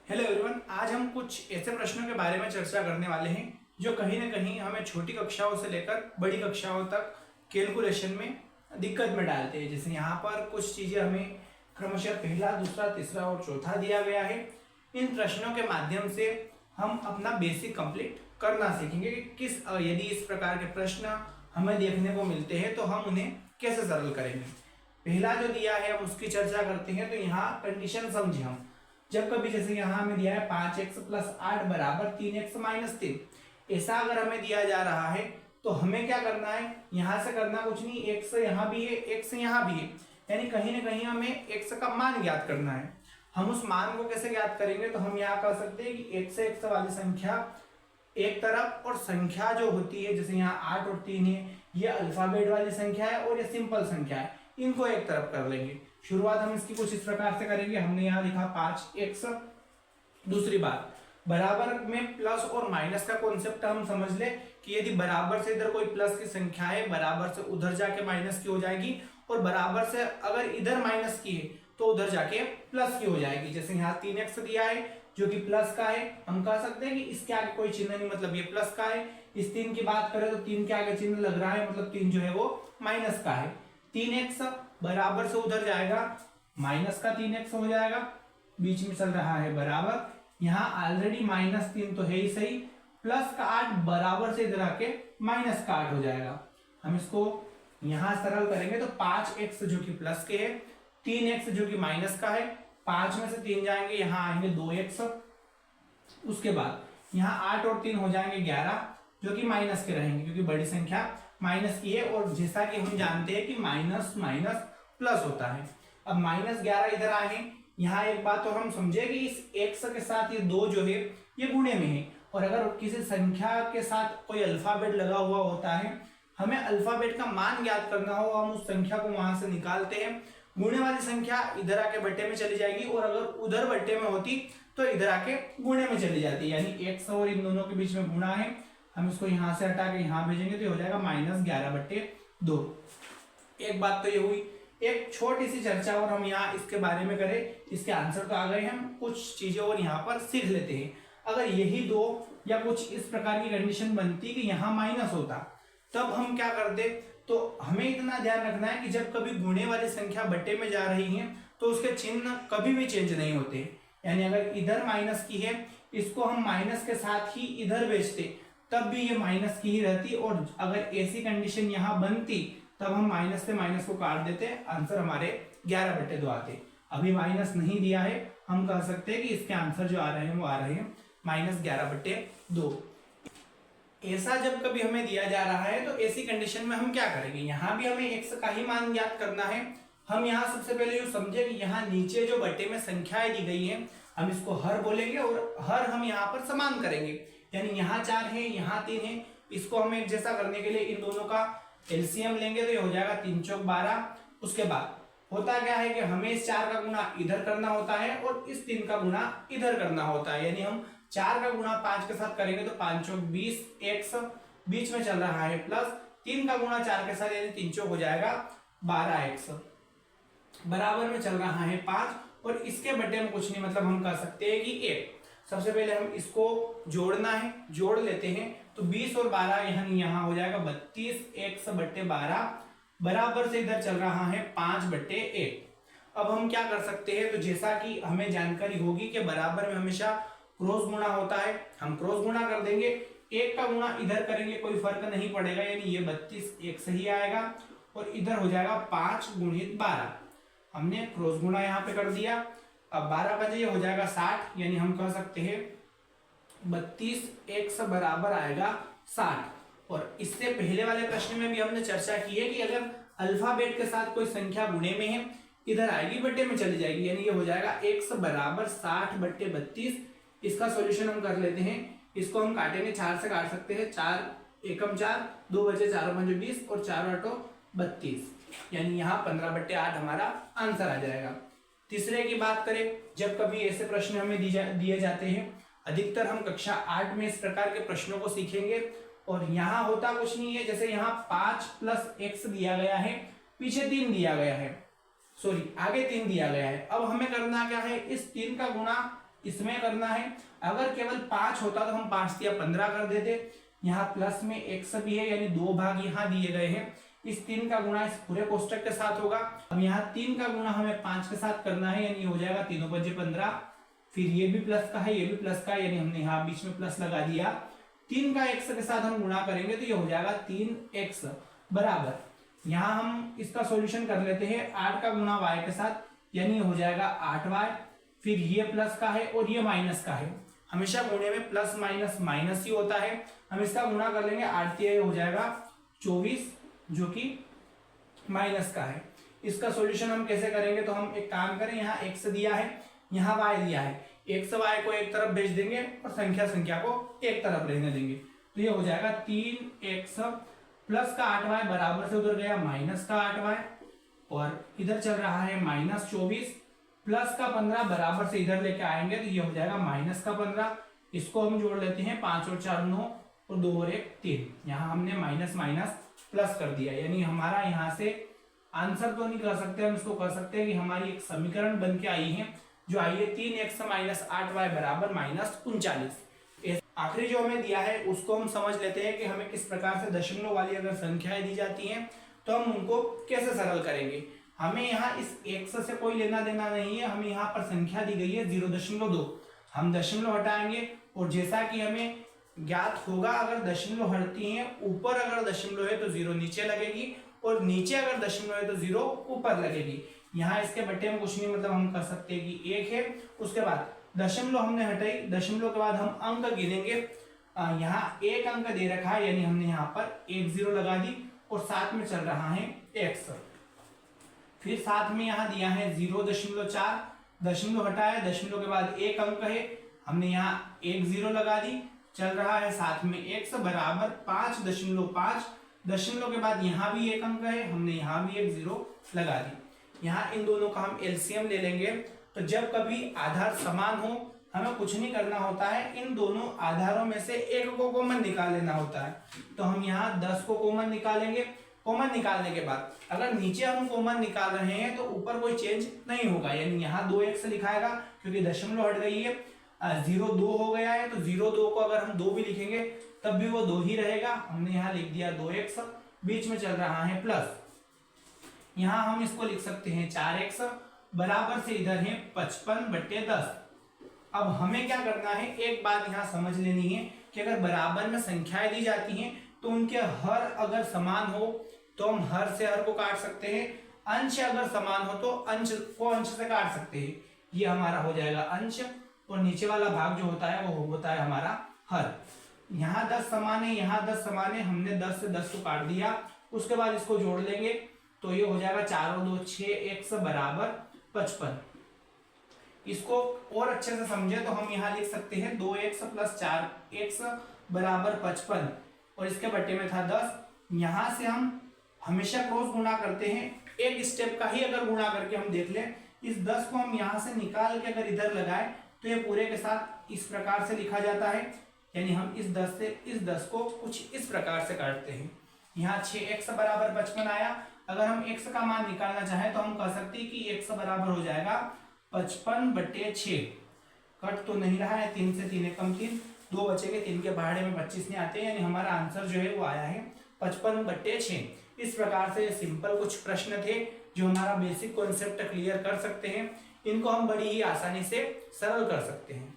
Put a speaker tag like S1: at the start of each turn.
S1: Hello everyone, आज हम कुछ ऐसे प्रश्नों के बारे में चर्चा करने वाले हैं जो कहीं ना कहीं हमें छोटी कक्षाओं से लेकर बड़ी कक्षाओं तक कैलकुलेशन में दिक्कत में डालते हैं। जैसे यहाँ पर कुछ चीज़ें हमें क्रमशः पहला, दूसरा, तीसरा और चौथा दिया गया है। इन प्रश्नों के माध्यम से हम अपना बेसिक कंप्लीट करना सीखेंगे कि किस यदि इस प्रकार के प्रश्न हमें देखने को मिलते हैं तो हम उन्हें कैसे सरल करेंगे। पहला जो दिया है हम उसकी चर्चा करते हैं। तो यहाँ कंडीशन समझे हम, जब कभी जैसे यहाँ हमें दिया है 5x + 8 बराबर 3x - 3, ऐसा अगर हमें दिया जा रहा है तो हमें क्या करना है, यहाँ से करना कुछ नहीं, x यहाँ भी है, x यहाँ भी है, यानी कहीं ना कहीं हमें x का मान ज्ञात करना है। हम उस मान को कैसे ज्ञात करेंगे, तो हम यहाँ कर सकते हैं कि x से x वाली संख्या एक तरफ और संख्या जो होती है जैसे यहाँ 8 और 3 है, ये अल्फाबेट वाली संख्या है और ये सिंपल संख्या है, इनको एक तरफ कर लेंगे। शुरुआत हम इसकी कुछ इस प्रकार से करेंगे। हमने यहाँ लिखा 5x। दूसरी बात, बराबर में प्लस और माइनस का कॉन्सेप्ट हम समझ ले कि यदि बराबर से इधर कोई प्लस की संख्या है, बराबर से उधर जाके माइनस की हो जाएगी, और बराबर से अगर इधर माइनस की है तो उधर जाके प्लस की हो जाएगी। जैसे यहाँ 3x दिया है जो कि प्लस का है, हम कह सकते हैं कि इसके आगे कोई चिन्ह नहीं, मतलब ये प्लस का है। इस 3 की बात करें तो 3 के आगे चिन्ह लग रहा है, मतलब 3 जो है वो माइनस का है। 3x बराबर से उधर जाएगा, माइनस का 3x हो जाएगा, बीच में चल रहा है बराबर, यहाँ ऑलरेडी -3 तो है ही सही, प्लस का 8 बराबर से इधर आके माइनस का 8 हो जाएगा। हम इसको यहां सरल करेंगे तो 5x जो कि प्लस के है, 3x जो कि माइनस का है, 5 में से 3 जाएंगे, यहाँ आएंगे 2x, उसके बाद यहाँ 8 और 3 हो जाएंगे 11 जो कि माइनस के रहेंगे क्योंकि बड़ी संख्या माइनस की है, और जैसा कि हम जानते हैं कि माइनस माइनस प्लस होता है। अब -11 इधर आए हैं। यहाँ एक बात और हम समझे कि इस x के साथ ये 2 जो है ये गुणे में है, और अगर किसी संख्या के साथ कोई अल्फाबेट लगा हुआ होता है, हमें अल्फाबेट का मान ज्ञात करना हो, हम उस संख्या को वहां से निकालते हैं। गुणे वाली संख्या इधर आके बट्टे में चली जाएगी, और अगर उधर बट्टे में होती तो इधर आके गुणे में चली जाती, यानी x और इन दोनों के बीच में गुणा है। हम इसको यहां से हटा के यहां भेजेंगे तो ये हो जाएगा -11/2। एक बात तो ये हुई। एक छोटी सी चर्चा और हम यहाँ इसके बारे में करें, इसके आंसर तो आ गए, हम कुछ चीजें और यहाँ पर सीख लेते हैं। अगर यही 2 या कुछ इस प्रकार की कंडीशन बनती कि यहाँ माइनस होता, तब हम क्या करते, तो हमें इतना ध्यान रखना है कि जब कभी गुणे वाली संख्या बट्टे में जा रही है तो उसके चिन्ह कभी भी चेंज नहीं होते। यानी अगर इधर माइनस की है, इसको हम माइनस के साथ ही इधर भेजते तब भी ये माइनस की ही रहती, और अगर ऐसी कंडीशन यहाँ बनती तब हम माइनस से माइनस को काट देते, आंसर हमारे 11/2 आते। अभी माइनस नहीं दिया है, हम कह सकते हैं कि इसके आंसर जो आ रहे हैं वो आ रहे हैं -11/2। ऐसा जब कभी हमें दिया जा रहा है तो ऐसी कंडीशन में हम क्या करेंगे, यहाँ भी हमें x का ही मान ज्ञात करना है। हम यहाँ सबसे पहले ये समझे कि यहाँ नीचे जो बट्टे में संख्याएं दी गई हैं, हम इसको हर बोलेंगे, और हर हम यहाँ पर समान करेंगे, यानी यहाँ 4 है, यहाँ 3 है, इसको हमें एक जैसा करने के लिए इन दोनों का एलसीएम लेंगे तो ये हो जाएगा 3 चौक 12। उसके बाद होता क्या है कि हमें इस 4 का गुणा इधर करना होता है और इस 3 का गुणा इधर करना होता है, यानी हम 4 का गुणा 5 के साथ करेंगे तो 5 चौक 20, x बीच में चल रहा है प्लस, 3 का गुणा 4 के साथ यानी 3 चौक हो जाएगा 12x, बराबर में चल रहा है 5, और इसके बट्टे में कुछ नहीं, मतलब हम कह सकते हैं कि 1। सबसे पहले हम इसको जोड़ना है, जोड़ लेते हैं तो 20 और 12 यहाँ हो जाएगा 32x/12, बराबर से इधर चल रहा है 5/1। अब हम क्या कर सकते हैं, तो जैसा कि हमें जानकारी होगी कि बराबर में हमेशा क्रॉस गुणा होता है, हम क्रॉस गुणा कर देंगे, 1 का गुणा इधर करेंगे कोई फर्क नहीं पड़ेगा, यानी ये 32x ही आएगा, और इधर हो जाएगा 5 × 12। हमने क्रॉस गुणा यहाँ पे कर दिया। अब 12 बजे ये हो जाएगा 60, यानी हम कह सकते हैं 32x बराबर आएगा 60। और इससे पहले वाले प्रश्न में भी हमने चर्चा की है कि अगर अल्फाबेट के साथ कोई संख्या गुणे में है, इधर आएगी बट्टे में चली जाएगी, यानी ये हो जाएगा x बराबर 60/32। इसका सॉल्यूशन हम कर लेते हैं, इसको हम काटेंगे, 4 से काट सकते हैं, 4 एकम 4, 2 बचे 4 5 20 और 4 8 32, यानी यहाँ 15/8 हमारा आंसर आ जाएगा। तीसरे की बात करें, जब कभी ऐसे प्रश्न हमें दिए जाते हैं, अधिकतर हम कक्षा 8 में इस प्रकार के प्रश्नों को सीखेंगे, और यहाँ होता कुछ नहीं है, जैसे यहाँ 5 + x दिया गया है, पीछे 3 दिया गया है, सॉरी आगे 3 दिया गया है। अब हमें करना क्या है, इस 3 का गुणा इसमें करना है। अगर केवल 5 होता तो हम 5 या 15 कर देते। यहाँ प्लस में x भी है, यानी 2 भाग यहाँ दिए गए हैं। इस 3 का गुणा इस पूरे कोष्टक के साथ होगा। अब यहाँ 3 का गुणा हमें 5 के साथ करना है, यानी हो जाएगा 3 5 15। फिर ये भी प्लस का है, ये भी प्लस का है, यानी हमने यहाँ बीच में प्लस लगा दिया। 3 का x के साथ हम गुणा करेंगे तो ये हो जाएगा 3x बराबर, यहाँ हम इसका सॉल्यूशन कर लेते हैं 8 का गुणा y के साथ, यानी हो जाएगा 8y। फिर ये प्लस का है और ये माइनस का है, हमेशा गुणे में प्लस माइनस माइनस ही होता है। हम इसका गुणा कर लेंगे, 8 हो जाएगा 24 जो कि माइनस का है। इसका सॉल्यूशन हम कैसे करेंगे, तो हम एक काम करें, यहाँ x दिया है, यहाँ y दिया है, x y को एक तरफ भेज देंगे और संख्या को एक तरफ रहने देंगे। तो ये हो जाएगा 3x प्लस का 8y बराबर से उधर गया माइनस का 8y, और इधर चल रहा है -24 प्लस का 15 बराबर से इधर लेके आएंगे तो ये हो जाएगा माइनस का 15। इसको हम जोड़ लेते हैं, 5 और 4 9 और 2 और 1 3। यहाँ हमने माइनस माइनस प्लस कर दिया, यानी हमारा यहाँ से आंसर तो नहीं कर सकते, हम इसको कर सकते हैं कि हमारी एक समीकरण बन के आई है, जो आई है 3x माइनस 8y बराबर -39। आखिरी जो हमें दिया है उसको हम समझ लेते हैं कि हमें किस प्रकार से दशमलव वाली अगर संख्याएं दी जाती हैं तो हम उनको कैसे सरल करेंगे। हमें यहाँ इस x से कोई लेना देना नहीं है, हमें यहाँ पर संख्या दी गई है 0.2, हम दशमलव हटाएंगे और जैसा कि हमें ज्ञात होगा अगर दशमलव हटती है, ऊपर अगर दशमलव है तो 0 नीचे लगेगी और नीचे अगर दशमलव है तो 0 ऊपर लगेगी। यहाँ इसके बट्टे में कुछ नहीं, मतलब हम कर सकते हैं कि 1 है, उसके बाद दशमलव हमने हटाई, दशमलव के बाद हम अंक गिनेंगे। यहाँ एक अंक दे रखा है, यानी हमने यहाँ पर 1 0 लगा दी और साथ में चल रहा है x। फिर साथ में यहाँ दिया है 0.4, दशमलव हटाया, दशमलव के बाद एक अंक है, हमने यहाँ 1 0 लगा दी, चल रहा है साथ में x बराबर 5.5, दशमलव के बाद यहाँ भी एक अंक है, हमने यहाँ भी 1 0 लगा दी। यहाँ इन दोनों का हम एलसीएम ले लेंगे। तो जब कभी आधार समान हो हमें कुछ नहीं करना होता है, इन दोनों आधारों में से एक को कॉमन निकाल लेना होता है। तो हम यहाँ 10 को कॉमन निकालेंगे। कॉमन निकालने के बाद अगर नीचे हम कॉमन निकाल रहे हैं तो ऊपर कोई चेंज नहीं होगा, यानी यहाँ 2x लिखाएगा क्योंकि दशमलव हट गई है, 0 2 हो गया है, तो 0 2 को अगर हम 2 भी लिखेंगे तब भी वो 2 ही रहेगा। हमने यहाँ लिख दिया 2x, बीच में चल रहा है प्लस, यहाँ हम इसको लिख सकते हैं 4x बराबर से इधर है 55/10। अब हमें क्या करना है, एक बात यहाँ समझ लेनी है कि अगर बराबर में संख्याएं दी जाती हैं तो उनके हर अगर समान हो तो हम हर से हर को काट सकते हैं, अंश अगर समान हो तो अंश को अंश से काट सकते हैं। ये हमारा हो जाएगा अंश और नीचे वाला भाग जो होता है वो होता है हमारा हर। यहाँ 10 समान है, यहाँ 10 समान है, हमने 10 से 10 को काट दिया, उसके बाद इसको जोड़ लेंगे तो ये हो जाएगा 4 और 2 6x बराबर 55। इसको और अच्छे से समझे तो हम यहाँ लिख सकते हैं 2x प्लस 4x बराबर 55 और इसके बट्टे में था 10। यहाँ से हम हमेशा क्रॉस गुणा करते हैं, एक स्टेप का ही अगर गुणा करके हम देख लें, इस 10 को हम यहाँ से निकाल के अगर इधर लगाए तो ये पूरे के साथ इस प्रकार से लिखा जाता है, यानी हम इस 10 से इस 10 को कुछ इस प्रकार से काटते हैं। यहाँ 6x बराबर 55 आया। अगर हम x का मान निकालना चाहें तो हम कह सकते हैं कि x बराबर हो जाएगा 55/6। कट तो नहीं रहा है, 3 से 3 कम 3, 2 बचेंगे, 3 के पहाड़े में 25 नहीं आते, यानी हमारा आंसर जो है वो आया है 55/6। इस प्रकार से सिंपल कुछ प्रश्न थे जो हमारा बेसिक कॉन्सेप्ट क्लियर कर सकते हैं, इनको हम बड़ी ही आसानी से सरल कर सकते हैं।